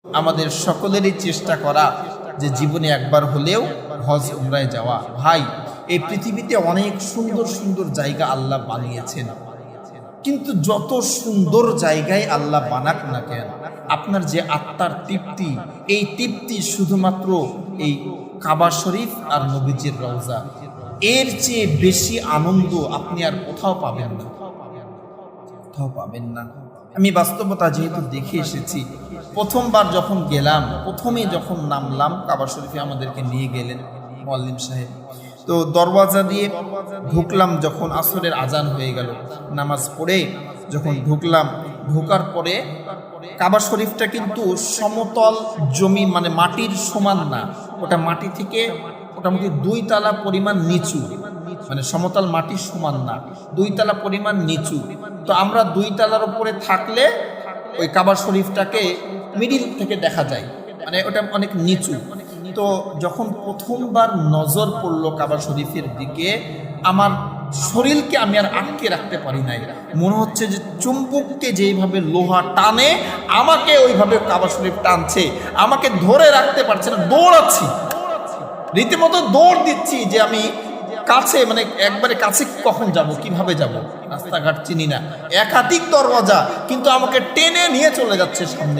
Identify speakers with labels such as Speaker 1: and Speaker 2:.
Speaker 1: আমাদের সকলেরই চেষ্টা করা যে জীবনে একবার হলেও হজ উমরায় যাওয়া। ভাই, এই পৃথিবীতে অনেক সুন্দর সুন্দর জায়গা আল্লাহ বানিয়েছেন, কিন্তু যত সুন্দর জায়গায় আল্লাহ বানাক না কেন, আপনার যে আত্মার তৃপ্তি, এই তৃপ্তি শুধুমাত্র এই কাবা শরীফ আর নবীজির রওজা, এর চেয়ে বেশি আনন্দ আপনি আর কোথাও পাবেন না, কোথাও পাবেন না। আমি বাস্তবতা যেহেতু দেখে এসেছি, প্রথমবার যখন গেলাম, প্রথমে যখন নামলাম কাবা শরীফে, আমাদেরকে নিয়ে গেলেন মুয়াল্লিম সাহেব। তো দরওয়াজা দিয়ে ঢুকলাম, যখন আসরের আজান হয়ে গেল, নামাজ পড়ে যখন ঢুকলাম, ঢোকার পরে কাবা শরীফটা কিন্তু সমতল জমি, মানে মাটির সমান না, ওটা মাটি থেকে মোটামুটি 2 তালা পরিমাণ নিচু, মানে সমতল মাটির সমান না, 2 তালা পরিমাণ নিচু। তো আমরা 2 তালার উপরে থাকলে ওই কাবা শরীফটাকে মিডিল থেকে দেখা যায়, মানে ওটা অনেক নিচু। তো যখন প্রথমবার নজর পড়লো কাবা শরীফের দিকে, আমার শরীরকে আমি আর আটকে রাখতে পারি নাই। মনে হচ্ছে যে চুম্বককে যেইভাবে লোহা টানে, আমাকে ওইভাবে কাবা শরীফ টানছে, আমাকে ধরে রাখতে পারছে না। দৌড়াচ্ছি, রীতিমতো দৌড় দিচ্ছি যে আমি কাছে, মানে একবারে কাছে কখন যাব, কিভাবে যাব, রাস্তাঘাট চিনি না, একাধিক দরওয়াজা, কিন্তু আমাকে টেনে নিয়ে চলে যাচ্ছে সামনে।